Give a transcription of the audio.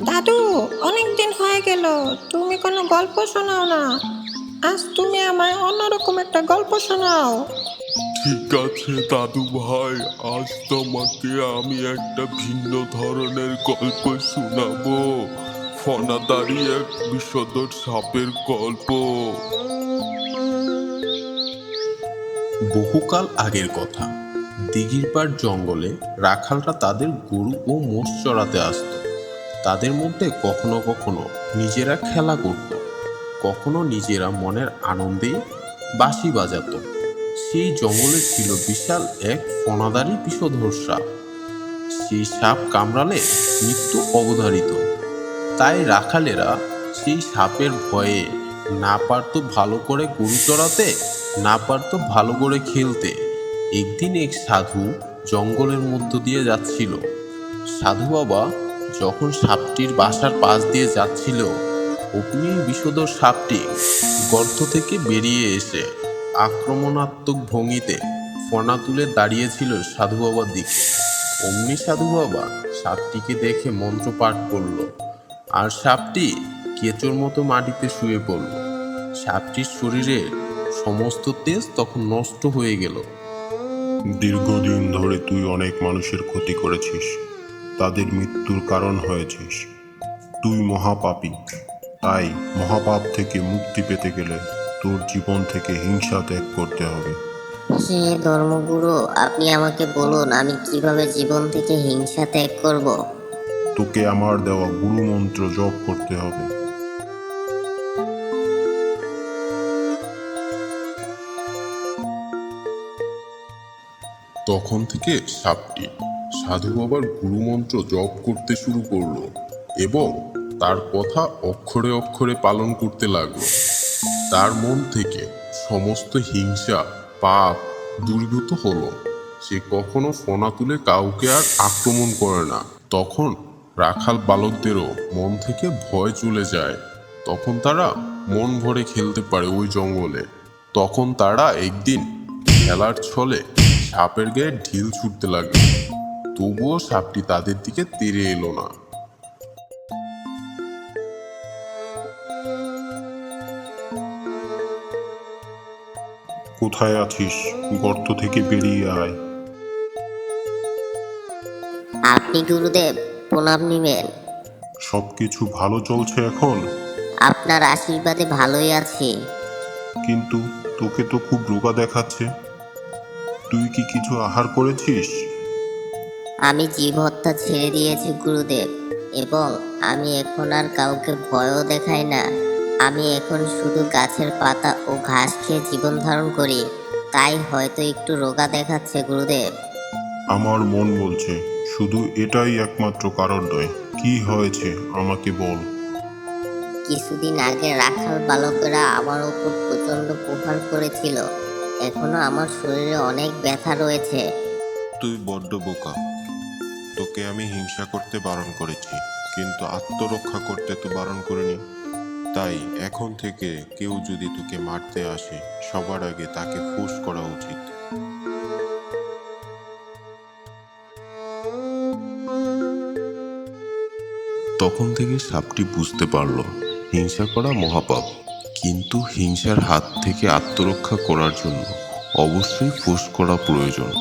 দাদু, অনেক দিন হয়ে গেল, তুমি কোনো গল্প শোনাও না। আজ তুমি আমায় অন্যরকম একটা গল্প শোনাও। ঠিক আছে দাদু ভাই, আজ তোমাকে আমি একটা ভিন্ন ধরনের গল্প শোনাবো। ফনাদারি এক বিষধর সাপের গল্প। বহুকাল আগের কথা। দিঘির পাড় জঙ্গলে রাখালরা তাদের গরু ও মোষ চড়াতে আসতো। তাদের মধ্যে কখনো কখনো নিজেরা খেলা করত, কখনো নিজেরা মনের আনন্দে বাঁশি বাজাতো। সেই জঙ্গলে ছিল বিশাল এক ফনাদারি বিষধর সাপ। সেই সাপ কামড়ালে মৃত্যু অবধারিত। তাই রাখালেরা সেই সাপের ভয়ে না পারত ভালো করে গরু চড়াতে, না পারত ভালো করে খেলতে। একদিন এক সাধু জঙ্গলের মধ্য দিয়ে যাচ্ছিল। সাধু বাবা যখন সাপটির বাসার পাশ দিয়ে যাচ্ছিল, অগ্নি বিষধর সাপটি গর্ত থেকে বেরিয়ে এসে আক্রমণাত্মক ভঙ্গিতে ফনা তুলে দাঁড়িয়েছিল সাধু বাবার দিকে। অমনি সাধু বাবা সাপটিকে দেখে মন্ত্র পাঠ করল, আর সাপটি কেঁচোর মতো মাটিতে শুয়ে পড়ল। সাপটির শরীরের সমস্ত তেজ তখন নষ্ট হয়ে গেল। দীর্ঘদিন ধরে তুই অনেক মানুষের ক্ষতি করেছিস, তাদের মৃত্যুর কারণ হয়েছিস। তুই মহাপাপী। তাই মহাপাপ থেকে মুক্তি পেতে গেলে তোর জীবন থেকে হিংসা ত্যাগ করতে হবে। হে ধর্মগুরু, আপনি আমাকে বলুন আমি কিভাবে জীবন থেকে হিংসা ত্যাগ করব। তোকে আমার দেওয়া গুরু মন্ত্র জপ করতে হবে। তখন থেকে সাপটি সাধু বাবার গুরুমন্ত্র জপ করতে শুরু করলো এবং তার কথা অক্ষরে অক্ষরে পালন করতে লাগলো। তার মন থেকে সমস্ত হিংসা পাপ দূরীভূত হলো। সে কখনো ফনা তুলে কাউকে আর আক্রমণ করে না। তখন রাখাল বালকদেরও মন থেকে ভয় চলে যায়। তখন তারা মন ভরে খেলতে পারে ওই জঙ্গলে। তখন তারা একদিন খেলার ছলে সাপের গায়ে ঢিল ছুটতে লাগলো। তবুও সাপটি তাদের দিকে তেড়ে এলো না। কোথায় আছিস? গর্ত থেকে বেরিয়ে আয়। আপনি গুরুদেব, প্রণাম নিবেন। সবকিছু ভালো চলছে এখন? আপনার আশীর্বাদে ভালোই আছি। কিন্তু তোকে তো খুব রোগা দেখাচ্ছে। তুই কি কিছু আহার করেছিস? আমি জীব হত্যা ছেড়ে দিয়েছি গুরুদেব, এবং আমি এখন আর কাউকে ভয়ও দেখাই না। আমি এখন শুধু গাছের পাতা ও ঘাস খেয়ে জীবন ধারণ করি। তাই হয়তো একটু রোগা দেখাচ্ছে গুরুদেব। আমার মন বলছে শুধু এটাই একমাত্র কারণ নয়। কি হয়েছে আমাকে বল। কিছুদিন আগে রাখাল বালকেরা আমার উপর প্রচন্ড প্রহার করেছিল। এখনো আমার শরীরে অনেক ব্যথা রয়েছে। তুই বড্ড বোকা। তোকে আমি হিংসা করতে বারণ করেছি, কিন্তু আত্মরক্ষা করতে তো বারণ করিনি। তাই এখন থেকে কেউ যদি তোকে মারতে আসে, সবার আগে তাকে ফুস করা উচিত। তখন থেকে সাপটি বুঝতে পারল হিংসা করা মহাপাপ, কিন্তু হিংসার হাত থেকে আত্মরক্ষা করার জন্য অবশ্যই ফুস করা প্রয়োজন।